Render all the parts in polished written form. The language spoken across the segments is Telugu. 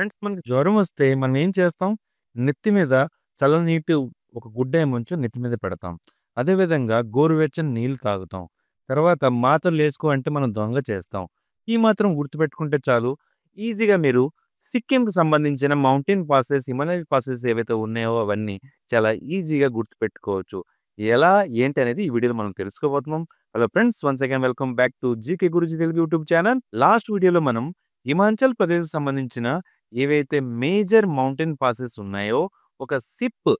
ఫ్రెండ్స్ మనకి జ్వరం వస్తే మనం ఏం చేస్తాం? నెత్తి మీద చల్లనీటి ఒక గుడ్డ ఏమొంచి నెత్తి మీద పెడతాం. అదేవిధంగా గోరువెచ్చని నీళ్ళు తాగుతాం. తర్వాత మాత్రలేసుకో అంటే మనం దొంగ చేస్తాం. ఈ మాత్రం గుర్తుపెట్టుకుంటే చాలు. ఈజీగా మీరు సిక్కింకి సంబంధించిన మౌంటైన్ పాసెస్, హిమాలయన్ పాసెస్ ఏవైతే ఉన్నాయో అవన్నీ చాలా ఈజీగా గుర్తుపెట్టుకోవచ్చు. ఎలా? ఏంటి? అనేది ఈ వీడియోలో మనం తెలుసుకోబోతున్నాం. Hello friends, once again welcome back to GK Guruji Telugu YouTube channel. Last వీడియోలో మనం హిమాచల్ ప్రదేశ్‌కి సంబంధించిన ఏవైతే మేజర్ మౌంటైన్ పాసెస్ ఉన్నాయో, ఒక సిప్,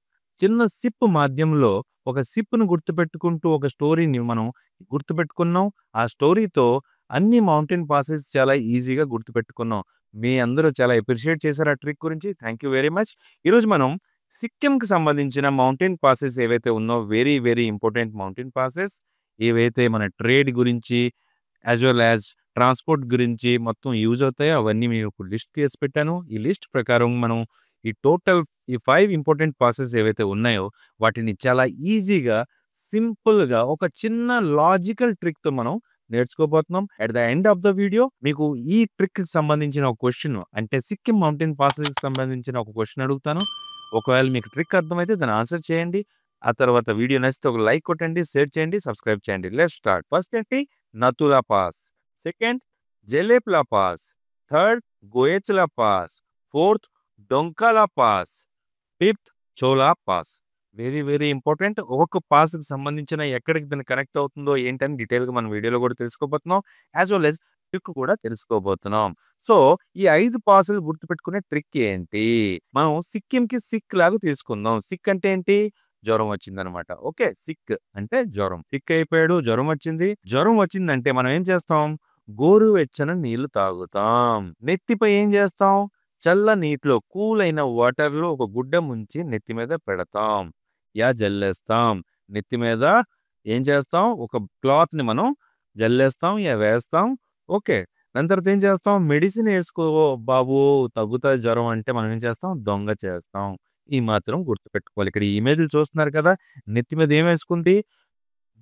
చిన్న సిప్ మాధ్యమంలో ఒక సిప్‌ని గుర్తుపెట్టుకుంటూ ఒక స్టోరీని మనం గుర్తుపెట్టుకున్నాం. ఆ స్టోరీతో అన్ని మౌంటైన్ పాసెస్ చాలా ఈజీగా గుర్తుపెట్టుకున్నాం. మీ అందరూ చాలా అప్రిషియేట్ చేశారు ఆ ట్రిక్ గురించి. Thank you very much. ఈరోజు మనం సిక్కింకి సంబంధించిన మౌంటైన్ పాసెస్ ఏవైతే ఉన్నాయో very, very important mountain passes ఏవైతే మన ట్రేడ్ గురించి యాస్ వెల్ యాస్ ట్రాన్స్‌పోర్ట్ గురించి మొత్తం యూజ్ అవుతాయో అవన్నీ మీకు లిస్ట్ చేసి పెట్టాను. ఈ లిస్ట్ ప్రకారం మనం ఈ టోటల్ ఈ 5 ఇంపార్టెంట్ పాసెస్ ఏవైతే ఉన్నాయో వాటిని చాలా ఈజీగా, సింపుల్‌గా ఒక చిన్న లాజికల్ ట్రిక్‌తో మనం నేర్చుకోబోతున్నాం. At the end of the video మీకు ఈ ట్రిక్‌కి సంబంధించిన ఒక క్వెషన్, అంటే సిక్కిం మౌంటైన్ పాసెస్‌కి సంబంధించిన ఒక క్వెషన్ అడుగుతాను. ఒకవేళ మీకు ట్రిక్ అర్థమైతే దాన్ని ఆన్సర్ చేయండి. ఆ తర్వాత వీడియో నచ్చితే ఒక లైక్ కొట్టండి, షేర్ చేయండి, సబ్స్క్రైబ్ చేయండి. Let's start. ఫస్ట్ ఏంటి? Nathula pass. Second Jelepla pass. Third Goechala pass. Fourth Donkala pass. Fifth Chola pass. Very, very important. ఒక్కొక్క పాస్‌కి సంబంధించిన ఎక్కడికి దాన్ని కనెక్ట్ అవుతుందో ఏంటని డీటెయిల్‌గా మనం వీడియోలో కూడా తెలుసుకోబోతున్నాం. యాస్ వెల్ యాస్ ట్రిక్ కూడా తెలుసుకోబోతున్నాం. సో, ఈ 5 పాసులు గుర్తుపెట్టుకునే ట్రిక్ ఏంటి? మనం సిక్కింకి సిక్ లాగా తీసుకుందాం. సిక్ అంటే ఏంటి? జ్వరం వచ్చిందనమాట. ఓకే. సిక్ అంటే జ్వరం. సిక్ అయిపోయాడు, జ్వరం వచ్చింది. జ్వరం వచ్చిందంటే మనం ఏం చేస్తాం? గోరువెచ్చని నీళ్లు తాగుతాం. నెత్తిపై ఏం చేస్తాం? చల్ల నీటిలో, కూల్ అయిన వాటర్‌లో ఒక గుడ్డ ముంచి నెత్తి మీద పెడతాం. జల్లేస్తాం. నెత్తి మీద ఏం చేస్తాం? ఒక క్లాత్‌ని మనం జల్లేస్తాం, వేస్తాం. ఓకే. దాని తర్వాత ఏం చేస్తాం? మెడిసిన్ ఏసుకో బాబు, తగ్గుతది జ్వరం అంటే మనం ఏం చేస్తాం? దొంగ చేస్తాం. ఈ మాత్రం గుర్తుపెట్టుకోవాలి. ఇక్కడ ఈ ఇమేజ్‌లు చూస్తున్నారు కదా! నెత్తి మీద ఏమేసుకుంది?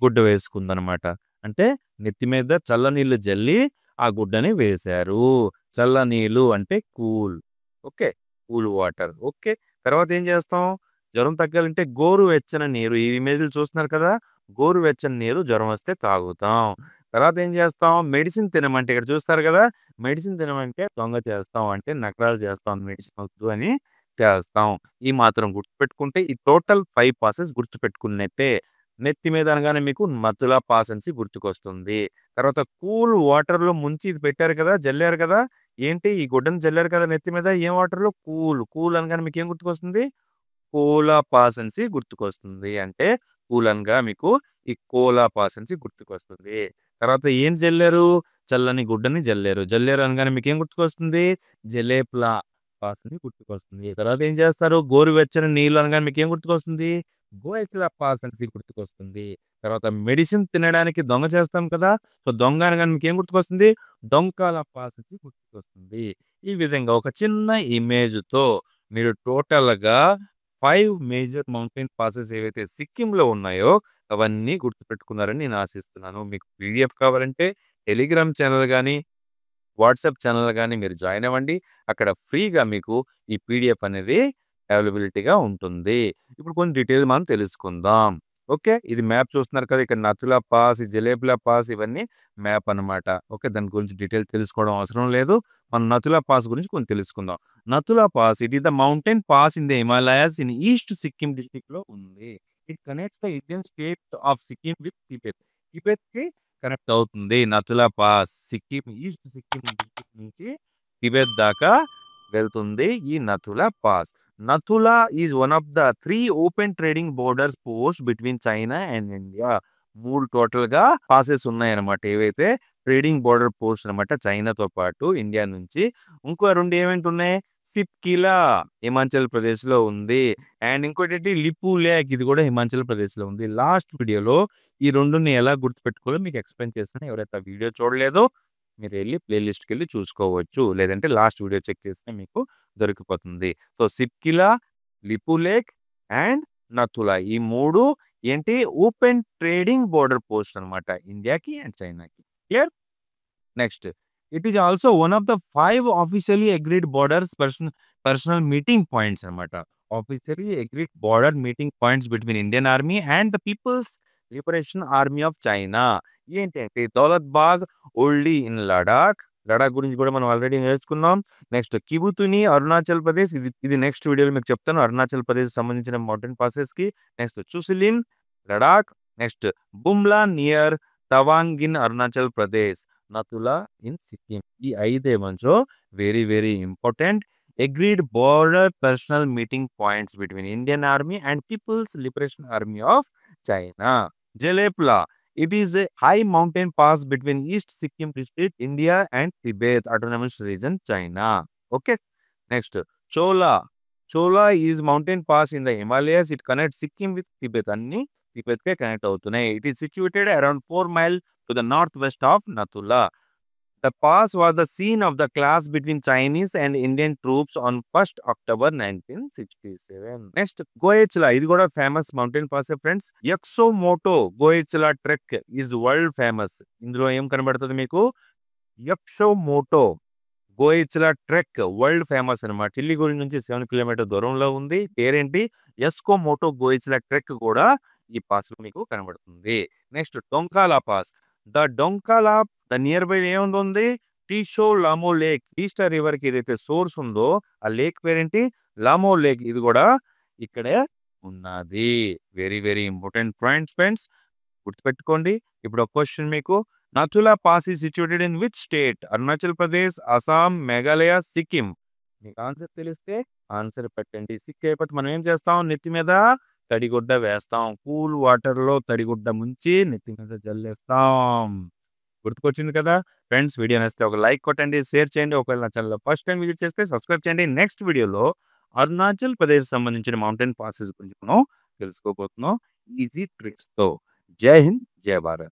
గుడ్డ వేసుకుందనమాట. అంటే నెత్తి మీద చల్లనీళ్ళు జల్లి ఆ గుడ్డని వేశారు. చల్లనీళ్ళు అంటే cool. Okay. Cool water. Okay. తర్వాత ఏం చేస్తాం? జ్వరం తగ్గాలంటే గోరువెచ్చని నీరు, ఈ ఇమేజ్‌లు చూస్తున్నారు కదా! గోరువెచ్చని నీరు జ్వరం వస్తే తాగుతాం. తర్వాత ఏం చేస్తాం? మెడిసిన్ తినమంటే ఇక్కడ చూస్తారు కదా! మెడిసిన్ తినమంటే దొంగ చేస్తాం. అంటే నకరాలు చేస్తాం. మెడిసిన్ వద్దు అని చేస్తాం. ఈ మాత్రం గుర్తుపెట్టుకుంటే ఈ టోటల్ 5 పాసెస్ గుర్తుపెట్టుకున్నట్టే. నెత్తి మీద అనగానే మీకు మత్తులా పాసెన్సీ గుర్తుకొస్తుంది. తర్వాత కూల్ వాటర్‌లో ముంచి ఇది పెట్టారు కదా! జల్లారు కదా! ఏంటి ఈ గుడ్డని జల్లారు కదా నెత్తి మీద, ఏం వాటర్‌లో? కూల్. కూల్ అనగానే మీకేం గుర్తుకొస్తుంది? కోలా పాసెన్సీ గుర్తుకొస్తుంది. అంటే కూల్ అనగా మీకు ఈ కోలా పాసెన్సీ గుర్తుకొస్తుంది. తర్వాత ఏం జల్లారు? చల్లని గుడ్డని జల్లారు. జల్లారు అనగానే మీకేం గుర్తుకొస్తుంది? జలేప్లా పాసెన్సీ గుర్తుకొస్తుంది. తర్వాత ఏం చేస్తారు? గోరువెచ్చని నీళ్ళు అనగానే మీకేం గుర్తుకొస్తుంది? గోయెచ్చల పాసెన్సీ గుర్తుకొస్తుంది. తర్వాత మెడిసిన్ తినడానికి దొంగ చేస్తాం కదా! సో, దొంగ అనగానే మీకేం గుర్తుకొస్తుంది? డొంకాల పాసెన్సీ గుర్తుకొస్తుంది. ఈ విధంగా ఒక చిన్న ఇమేజ్‌తో మీరు టోటల్‌గా 5 మేజర్ మౌంటైన్ పాసెస్ ఏవైతే సిక్కింలో ఉన్నాయో అవన్నీ గుర్తుపెట్టుకున్నారని నేను ఆశిస్తున్నాను. మీకు పీడీఎఫ్ కావాలంటే టెలిగ్రామ్ ఛానల్ గాని, వాట్సాప్ ఛానల్ గాని మీరు జాయిన్ అవ్వండి. అక్కడ ఫ్రీగా మీకు ఈ పీడీఎఫ్ అనేది అవైలబిలిటీగా ఉంటుంది. ఇప్పుడు కొన్ని డీటెయిల్స్ మనం తెలుసుకుందాం. ఓకే. ఇది మ్యాప్ చూస్తున్నారు కదా! ఇక్కడ నథులా పాస్, ఈ జలేబులా పాస్ ఇవన్నీ మ్యాప్ అన్నమాట. ఓకే. దాని గురించి డీటెయిల్స్ తెలుసుకోవడం అవసరం లేదు. మనం నథులా పాస్ గురించి కొంచెం తెలుసుకుందాం. Nathula pass, it is the mountain pass in the Himalayas in east Sikkim డిస్ట్రిక్ట్‌లో ఉంది. It connects the Indian state of Sikkim with Tibet. టిబెట్‌కి కనెక్ట్ అవుతుంది. Nathula pass Sikkim, east Sikkim district నుంచి టిబెట్ దాకా వెళ్తుంది ఈ Nathula pass. Nathula is one of the 3 open trading borders post between China and India. 3 టోటల్‌గా పాసెస్ ఉన్నాయన్నమాట. ఏవైతే ట్రేడింగ్ బోర్డర్ పోస్ట్ అన్నమాట చైనాతో పాటు ఇండియా నుంచి. ఇంకో 2 ఏవేంటున్నాయి? సిప్కిలా హిమాచల్ ప్రదేశ్‌లో ఉంది. అండ్ ఇంకోటేంటి లిపు లేక్, ఇది కూడా హిమాచల్ ప్రదేశ్‌లో ఉంది. లాస్ట్ వీడియోలో ఈ 2ని ఎలా గుర్తుపెట్టుకోవాలో మీకు ఎక్స్‌ప్లెయిన్ చేశాను. ఎవరైతే ఆ వీడియో చూడలేదో మీరెళ్లి ప్లే లిస్ట్‌కెళ్ళి చూసుకోవచ్చు. లేదంటే లాస్ట్ వీడియో చెక్ చేసినా మీకు దొరికిపోతుంది. So, Shipkila, Lipu lake and నథులా ఈ 3 ఏంటి? ఓపెన్ ట్రేడింగ్ బోర్డర్ పోస్ట్ అన్నమాట ఇండియాకి అండ్ చైనాకి. Clear? Next it is also one of the 5 officially agreed borders personal meeting points అన్నమాట. Officially agreed border meeting points between Indian army and the people's liberation army of China. ఏంటంటే దౌలత్బాగ్ ఓల్డీ ఇన్ లడాక్. లడాక్ గురించి కూడా మనం ఆల్రెడీ నేర్చుకున్నాం. నెక్స్ట్ కిబుతుని అరుణాచల్ ప్రదేశ్. ఇది నెక్స్ట్ వీడియోలో మీకు చెప్తాను. అరుణాచల్ ప్రదేశ్ సంబంధించిన మౌంటైన్ పాసెస్‌కి. Next Chushul Ladakh. Next Bumla near Tawang in Arunachal Pradesh. Nathula in Sikkim. ఈ 5 ఏమంచో very very important agreed border personal meeting points between Indian Army and People's Liberation Army of China. Jelepla. It is a high mountain pass between East Sikkim district, India and Tibet Autonomous Region, China. Okay. Next, Chola. Chola is mountain pass in the Himalayas. It connects Sikkim with Tibet. Anni Tibet ke connect అవుతున్నాయి. It is situated around 4 miles to the northwest of Nathula. The pass was the scene of the clash between Chinese and Indian troops on 1st October 1967. Next, Goechla. ఇది కూడా famous mountain pass friends. Yuksom to Goechala trek is world famous. ఇందులో ఏం కనబడుతుంది మీకు? Yuksom to Goechala trek world famous అనమాట. చిల్లిగురి నుంచి 7 కిలోమీటర్ దూరంలో ఉంది. పేరేంటి? యస్కోమోటో గోయచ్లా ట్రెక్ కూడా ఈ పాస్ లో మీకు కనబడుతుంది. Next Donkala pass. The near by ఏముంది? టీషో లామో లేక్. ఈస్టర్ రివర్ కి ఏదైతే సోర్స్ ఉందో ఆ లేక్ పేరేంటి? లామో లేక్. ఇది కూడా ఇక్కడే ఉన్నది. Very very important points friends, గుర్తుపెట్టుకోండి. ఇప్పుడు ఒక క్వశ్చన్ మీకు. Nathu La pass is situated in which state? Arunachal Pradesh, Assam, Meghalaya, Sikkim. మీకు ఆన్సర్ తెలిస్తే ఆన్సర్ పెట్టండి. సిక్ అయిపోతే మనం ఏం చేస్తాం? నెత్తి మీద తడిగుడ్డ వేస్తాం. కూల్ వాటర్ లో తడిగుడ్డ ముంచి నెత్తి మీద జల్లేస్తాం. గుర్తుకొచ్చింది కదా ఫ్రెండ్స్? వీడియో నచ్చితే ఒక లైక్ కొట్టండి, షేర్ చేయండి. ఒకవేళ నా ఛానల్ ఫస్ట్ టైం విజిట్ చేస్తే సబ్స్క్రైబ్ చేయండి. నెక్స్ట్ వీడియోలో అరుణాచల్ ప్రదేశ్ సంబంధించిన మౌంటైన్ పాసెస్ గురించి మనం తెలుసుకోబోతున్నాం ఈజీ ట్రిక్స్ తో. జై హింద్, జై భారత్.